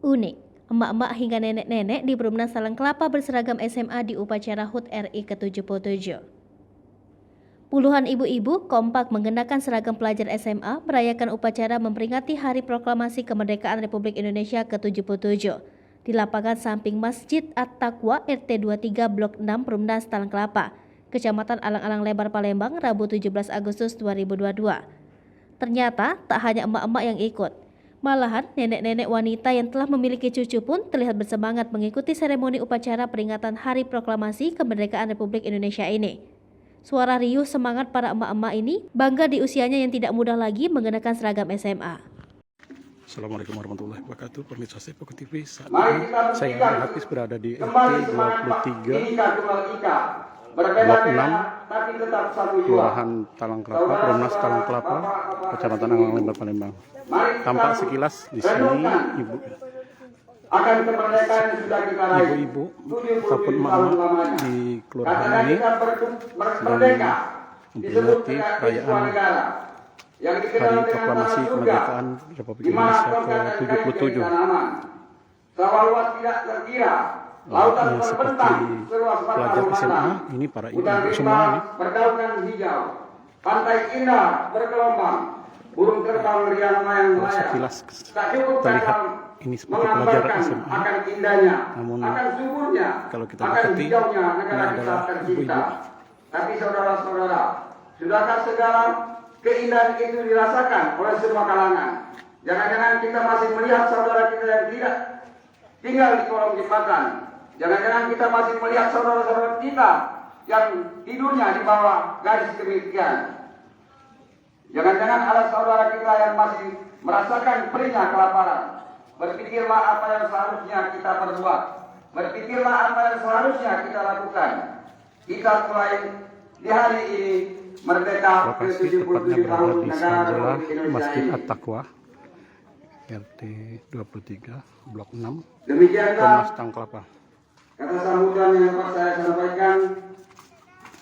Unik, emak-emak hingga nenek-nenek di Perumnas Talang Kelapa berseragam SMA di upacara HUT RI ke-77. Puluhan ibu-ibu kompak mengenakan seragam pelajar SMA merayakan upacara memperingati Hari Proklamasi Kemerdekaan Republik Indonesia ke-77 di lapangan samping Masjid At-Taqwa RT 23 Blok 6 Perumnas Talang Kelapa, Kecamatan Alang-Alang Lebar, Palembang, Rabu 17 Agustus 2022. Ternyata tak hanya emak-emak yang ikut. Malahan nenek-nenek wanita yang telah memiliki cucu pun terlihat bersemangat mengikuti seremoni upacara peringatan Hari Proklamasi Kemerdekaan Republik Indonesia ini. Suara riuh semangat para emak-emak ini bangga di usianya yang tidak mudah lagi mengenakan seragam SMA. Assalamualaikum warahmatullahi wabarakatuh. Pemirsa Sepoku TV, saat ini saya Hafiz berada di RT 23 Blok 6 Kelurahan Talang Kelapa, Perumnas Talang Kelapa, Kecamatan Alang Lebar, Palembang. Tampak sekilas di sini ibu-ibu ataupun mama di kelurahan ini sedang memperingati perayaan Hari Proklamasi Kemerdekaan Republik Indonesia ke-77. Seperti pelajar SMA, ini para ibu-ibu semua ini. Pantai indah bergelombang, burung terbang riang melayang-layang. Sekilas terlihat ini seperti pelajar SMA, namun kalau kita dekati, ini adalah ibu-ibu. Tapi saudara-saudara, sudahkah segala keindahan itu dirasakan oleh semua kalangan? Jangan-jangan kita masih melihat saudara kita yang tidak tinggal di kolong jembatan. Jangan-jangan kita masih melihat saudara-saudara kita yang tidurnya di bawah garis kemiskinan. Jangan-jangan ada saudara kita yang masih merasakan perihnya kelaparan. Berpikirlah apa yang seharusnya kita perbuat. Berpikirlah apa yang seharusnya kita lakukan. Kita mulai di hari ini merdeka ke-77 tahun negara Republik Indonesia Masjid At-Taqwa RT 23 Blok 6 Perumnas Talang Kelapa. Kata sambutan yang dapat saya sampaikan,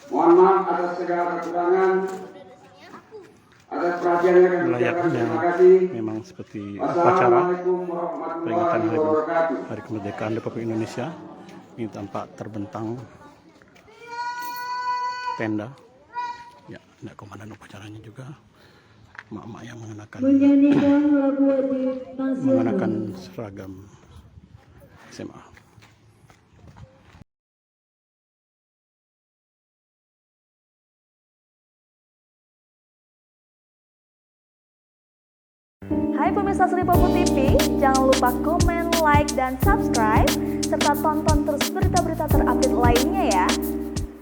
mohon maaf atas segala kekurangan, atas perhatiannya dan terima kasih. Memang seperti upacara peringatan Hari Kemerdekaan Republik Indonesia. Ini tampak terbentang tenda. Ya, ada komandan upacaranya juga. Mak-mak yang mengenakan seragam SMA. Hai pemirsa Sepoku TV, jangan lupa komen, like, dan subscribe, serta tonton terus berita-berita terupdate lainnya ya.